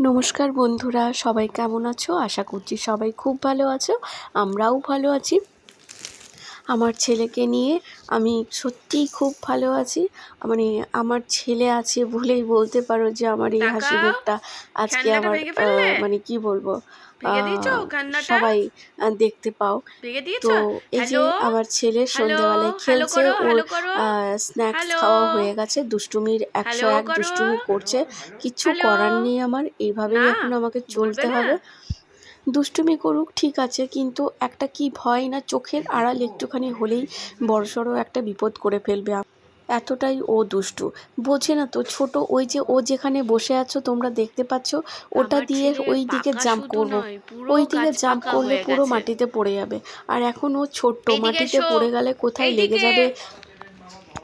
নমস্কার বন্ধুরা, সবাই কেমন আছো? আশা করছি সবাই খুব ভালো আছো। আমরাও ভালো আছি। আমার ছেলেকে নিয়ে আমি সত্যিই খুব ভালো আছি। মানে আমার ছেলে আছে বলেই বলতে পারো যে আমার এই হাসি তাকাও, মুখটা আজকে খেলনাটা আমার ভেঙে ফেললে? মানে কি বলবো, ভেঙে দিয়েছো খেলনাটা? সবাই দেখতে পাও। ভেঙে তো দিয়েছো? এই যে হ্যালো, আমার ছেলে হ্যালো, সন্ধেবেলায় হ্যালো খেলছে, করো, ওর হ্যালো করো, স্ন্যাক্স হ্যালো, খাওয়া হয়ে গেছে, দুষ্টুমির হ্যালো ১০১ করো, দুষ্টুমি করছে। কিচ্ছু হ্যালো। করার নেই, আমার এইভাবেই না, এখন আমাকে বলবে চলতে না? হবে। দুষ্টুমি করুক ঠিক আছে, কিন্তু একটা কি ভয় না, চোখের আড়াল একটুখানি হলেই বড়সড় একটা বিপদ করে ফেলবে। এতটাই ও দুষ্টু, বোঝে না তো। ছোট ওই যে ও যেখানে বসে আছো তোমরা দেখতে পাচ্ছ, ওটা আমার দিয়ে ছেলে ওই দিকে পাকা জাম্প শুধু করব, নয়, পুরো ওই দিকে গাছ জাম্প পাকা করলে হয়ে পুরো গেছে। মাটিতে পড়ে যাবে। আর এখন ও ছোট্ট, এইদিকে মাটিতে এসো, পড়ে গেলে কোথায় লেগে এইদিকে। যাবে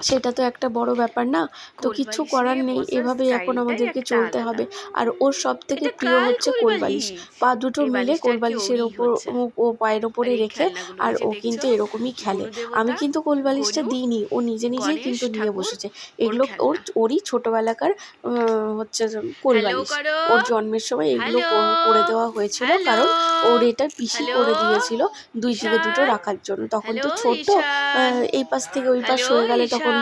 সেটা তো একটা বড় ব্যাপার না। তো কিচ্ছু কোলবালিশ করার নিয়ে নেই, বসার এভাবেই এখন স্টাইলটাই আমাদেরকে একটা চলতে আলাদা। হবে। আর ওর সব থেকে এটা প্রিয় কার হচ্ছে কোলবালিশ। কোলবালিশ? পা দুটো এই মিলে বালিশটা আর কি কোলবালিশের ওরই ওপর হচ্ছে। ও পায়ের আর ওপরে এই রেখে, খেলনাগুলো আর এই যে ও দেখছো, কিন্তু এরকমই খেলে। বনু আমি দেবতা, কিন্তু কোলবালিশটা গনু, দিইনি, ও নিজে নিজেই গণেশ কিন্তু নিয়ে ঠাকুর, বসেছে। ওর এগুলো খেলনা। ওরই ছোটবেলাকার হচ্ছে যে হ্যালো কোলবালিশ। করো, ওর জন্মের সময় এগুলো হ্যালো, করে দেওয়া হয়েছিল, হ্যালো, কারণ ওর এটা পিসি হ্যালো, করে দিয়েছিল দুই দিকে দুটো ঈশান, রাখার জন্য। তখন হ্যালো তো ছোট্ট, ঈশান, এই পাশ থেকে ওই পাশ হ্যালো হয়ে গেলে তখন ঈশান,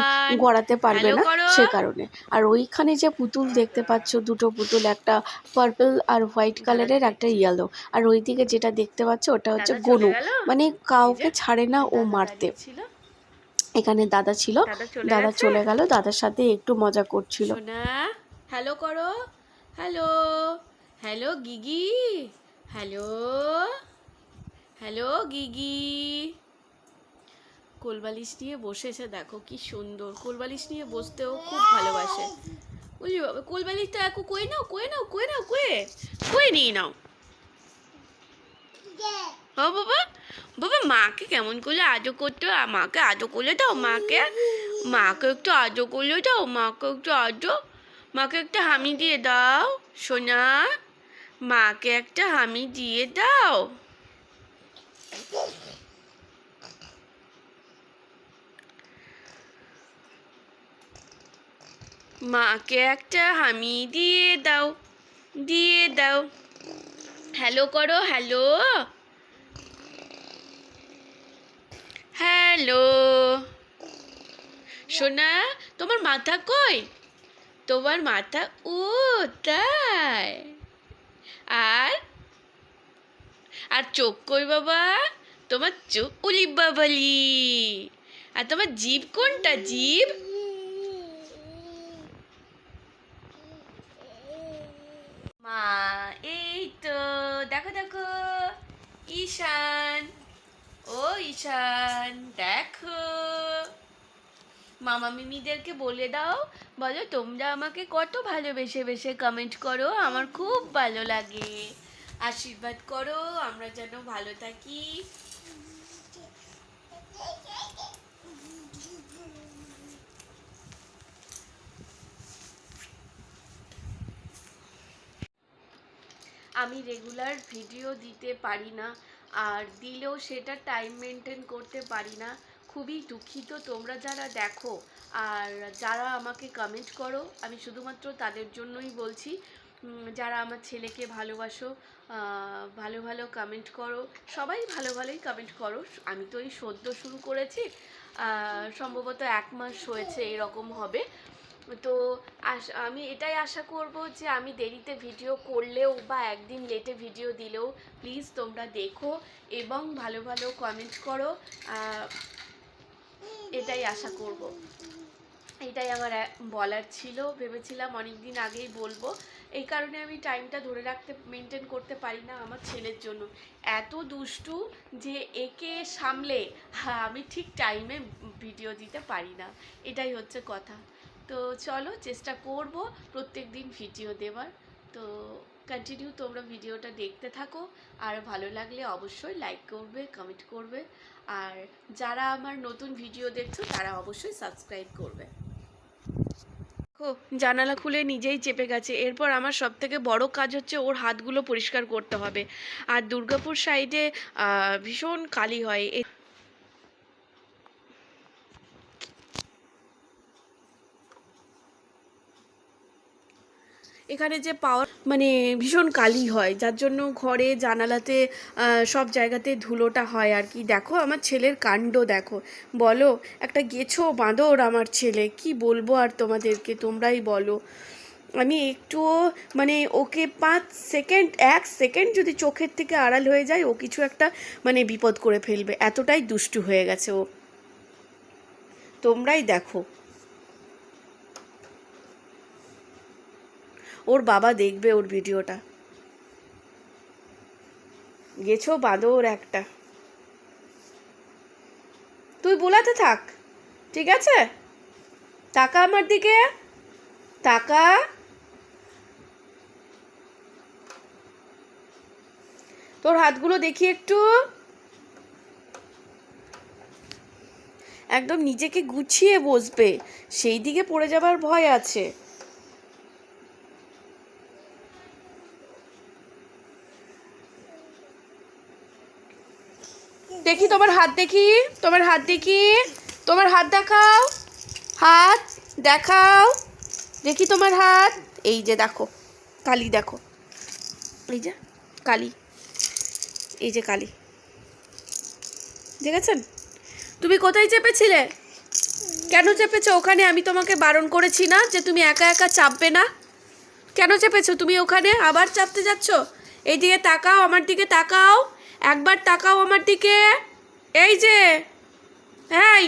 গড়াতে পারবে হ্যালো না, করো। সে কারণে। আর ওইখানে যে পুতুল দেখতে পাচ্ছ, দুটো পুতুল, একটা পার্পল আর হোয়াইট দাদা কালারের, একটা দেখছে, ইয়েলো। আর ওইদিকে যেটা দেখতে পাচ্ছ ওটা হচ্ছে দাদা চলে গনু। গেল। মানে এই যে কাউকে ছাড়ে না ও দাদা মারতে। দাঁড়িয়ে ছিল, এখানে দাদা ছিল, দাদা চলে দাদা গেছে। চলে গেল, দাদার সাথে একটু মজা করছিল। সোনা, হ্যালো করো, hello, hello Gigi, hello, hello Gigi. কোলবালিশ নিয়ে বসেছে, দেখো কি সুন্দর। কোলবালিশ নিয়ে বসতেও খুব ভালোবাসে। বুঝলি বাবা, কোলবালিশটা একটু কয়ে নাও, কয়ে নাও, কয়ে নাও, কয়ে কয়ে নিয়ে নাও। ও বাবা, বাবা মাকে কেমন করলে আজো করতে, মাকে আজো করলে দাও, মাকে, মাকে একটু আজো করলে দাও, মাকে একটু আজো, মাকে একটা হামি দিয়ে দাও সোনা, মাকে একটা হামি দিয়ে দাও। মাকে একটা হামি দিয়ে দাও, দিয়ে দাও। হ্যালো করো, হ্যালো, হ্যালো। সোনা, তোমার মাথা কই? তোমার মাথা, ও তাই। আর আর চোখ কই বাবা? তোমার চোখ, উলি বাবালি। আর তোমার জিভ কোনটা, জিভ? মা, এই তো, দেখো দেখো, ঈশান, ও ঈশান, দেখো। মামা মিমিদেরকে বলে দাও, বলো তোমরা আমাকে কত ভালোবেসে বেসে কমেন্ট করো, আমার খুব ভালো লাগে। আশীর্বাদ করো আমরা যেন ভালো থাকি। আমি রেগুলার ভিডিও দিতে পারি না, আর দিলেও সেটা টাইম মেনটেন করতে পারি না। খুবই দুঃখিত তোমরা যারা দেখো আর যারা আমাকে কমেন্ট করো, আমি শুধুমাত্র তাদের জন্যই বলছি। যারা আমার ছেলেকে ভালোবাসো, ভালো ভালো কমেন্ট করো, সবাই ভালো ভালোই কমেন্ট করো। আমি তো এই সদ্য শুরু করেছি, সম্ভবত 1 মাস হয়েছে এরকম হবে। তো আমি এটাই আশা করব যে আমি দেরিতে ভিডিও করলেও বা একদিন লেটে ভিডিও দিলেও প্লিজ তোমরা দেখো এবং ভালো ভালো কমেন্ট করো, এটাই আশা করব। এটাই আমার বলার ছিল, ভেবেছিলাম অনেক দিন আগেই বলবো। এই কারণে আমি টাইমটা ধরে রাখতে, মেনটেন করতে পারি না আমার ছেলের জন্য। এত দুষ্টু যে একে সামলে আমি ঠিক টাইমে ভিডিও দিতে পারি না, এটাই হচ্ছে কথা। তো চলো, চেষ্টা করব প্রত্যেক দিন ভিডিও দেওয়ার। তো কন্টিনিউ তোমরা ভিডিওটা দেখতে থাকো, আর ভালো লাগলে অবশ্যই লাইক করবে, কমেন্ট করবে, আর যারা আমার নতুন ভিডিও দেখছো তারা অবশ্যই সাবস্ক্রাইব করবে। জানালা খুলে নিজেই চেপে গেছে। এরপর আমার সব থেকে বড় কাজ হচ্ছে ওর হাতগুলো পরিষ্কার করতে হবে। আর দুর্গাপুর সাইডে ভীষণ কালি হয়। এখানে যে পাওয়ার মানে ভীষণ কালি হয়, যার জন্য ঘরে জানালাতে সব জায়গাতে ধুলোটা হয় আর কি। দেখো আমার ছেলের কাণ্ড দেখো, বলো একটা গেছো বাঁদর আমার ছেলে, কি বলবো আর তোমাদেরকে, তোমরাই বলো। আমি একটুও মানে ওকে 5 সেকেন্ড 1 সেকেন্ড যদি চোখের থেকে আড়াল হয়ে যায় ও কিছু একটা মানে বিপদ করে ফেলবে, এতটাই দুষ্টু হয়ে গেছে ও। তোমরাই দেখো, ওর বাবা দেখবে ওর ভিডিওটা। গেছো বাঁদর একটা, তুই বোলাতে থাক, ঠিক আছে? তাকা আমার দিকে, তাকা। তোর হাতগুলো দেখি একটু, একদম নিজেকে গুছিয়ে বসবে, সেই দিকে পড়ে যাবার ভয় আছে। দেখি তোমার হাত, দেখি তোমার হাত, দেখি তোমার হাত দেখাও, হাত দেখাও, দেখি তোমার হাত। এই যে দেখো কালি, দেখো এই যে কালি, এই যে কালি, দেখেছেন? তুমি কোথায় চেপেছিলে? কেন চেপেছো ওখানে? আমি তোমাকে বারণ করেছি না যে তুমি একা একা চাপবে না? কেন চেপেছো তুমি ওখানে? আবার চাপতে যাচ্ছ। এই দিকে তাকাও, আমার দিকে তাকাও, একবার তাকাও আমার দিকে। এই যে, এই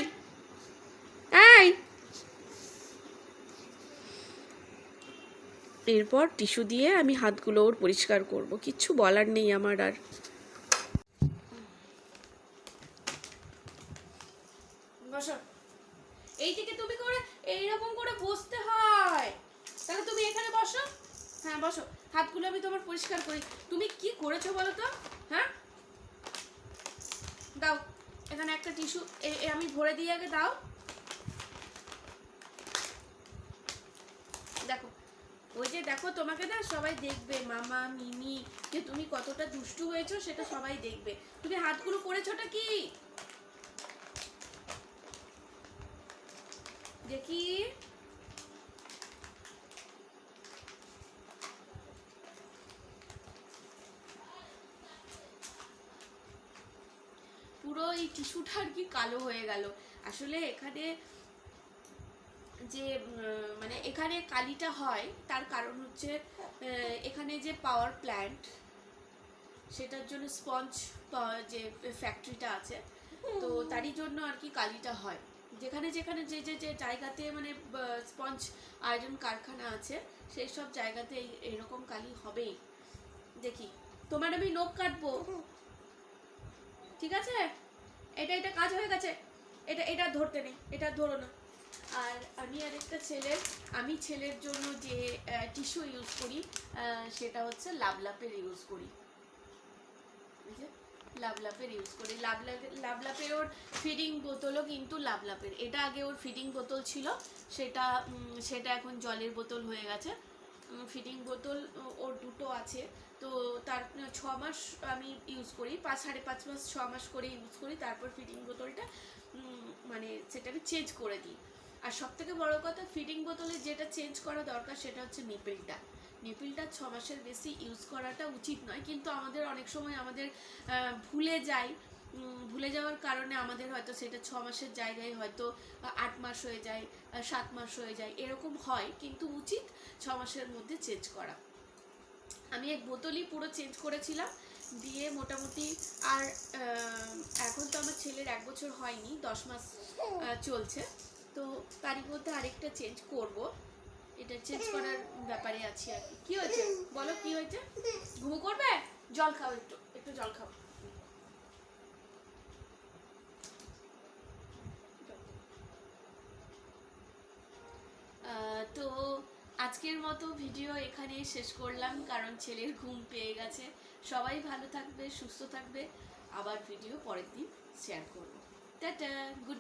এই, এরপর টিস্যু দিয়ে আমি হাতগুলো ওর পরিষ্কার করব, কিচ্ছু বলার নেই আমার আর। বসো, এই দিকে তুমি করে এইরকম করে বসতে হয়, তাহলে তুমি এখানে বসো। হ্যাঁ বসো, হাতগুলো আমি তোমার পরিষ্কার করি। তুমি কি করেছো বলো তো? হ্যাঁ দাও, এখানে একটা টিস্যু আমি ভরে দিয়ে আগে দাও। দেখো, ওই যে দেখো, তোমাকে না সবাই দেখবে, মামা মিমি, যে তুমি কতটা দুষ্টু হয়েছো সেটা সবাই দেখবে। তুমি হাতগুলো করেছোটা কি দেখি? পুরো এই টিস্যুটা আর কি কালো হয়ে গেল। আসলে এখানে যে মানে এখানে কালিটা হয় তার কারণ হচ্ছে এখানে যে পাওয়ার প্ল্যান্ট, সেটার জন্য স্পঞ্জ যে ফ্যাক্টরিটা আছে, তো তারই জন্য আর কি কালিটা হয়। যেখানে যেখানে যে যে যে জায়গাতে মানে স্পঞ্জ আয়রন কারখানা আছে, সেই সব জায়গাতে এরকম কালি হবেই। দেখি, তোমার আমি নখ কাটবো, ঠিক আছে? এটা এটা কাজ হয়ে গেছে, এটা এটা ধরতে নেই, এটা ধরো না। আর আমি আরেকটা আমি ছেলের জন্য যে টিস্যু ইউজ করি সেটা হচ্ছে লাভলাপের ইউজ করি। লাভলাপের ইউজ করি, লাভলাপের ওর ফিডিং বোতলও কিন্তু লাভলাপের। এটা আগে ওর ফিডিং বোতল ছিল, সেটা সেটা এখন জলের বোতল হয়ে গেছে। ফিডিং বোতল ওর দুটো আছে, তো তার 6 মাস আমি ইউজ করি, 5.5 মাস 6 মাস করে ইউজ করি, তারপর ফিডিং বোতলটা মানে সেটা আমি চেঞ্জ করে দিই। আর সব থেকে বড় কথা, ফিডিং বোতলে যেটা চেঞ্জ করা দরকার সেটা হচ্ছে নিপেলটা। নিপেলটা 6 মাসের বেশি ইউজ করাটা উচিত নয়, কিন্তু আমাদের অনেক সময় আমাদের ভুলে যাই, ভুলে যাওয়ার কারণে আমাদের হয়তো সেটা 6 মাসের জায়গায় হয়তো 8 মাস হয়ে যায়, 7 মাস হয়ে যায়, এরকম হয়, কিন্তু উচিত 6 মাসের মধ্যে চেঞ্জ করা। আমি এক বোতলই পুরো চেঞ্জ করেছিলাম, দিয়ে মোটামুটি আর এখন তো আমার ছেলের 1 বছর হয়নি, 10 মাস চলছে, তো তারই মধ্যে আরেকটা চেঞ্জ করব। এটা চেঞ্জ করার ব্যাপারে আছি আর কি। কি হয়েছে বলো, কি হয়েছে? ঘুমো করবে? জল খাও, একটু একটু জল খাও। তো আজকের মতো ভিডিও এখানেই শেষ করলাম, কারণ ছেলের ঘুম পেয়ে গেছে। সবাই ভালো থাকবে, সুস্থ থাকবে, আবার ভিডিও পরের দিন শেয়ার করবো। Tata, good.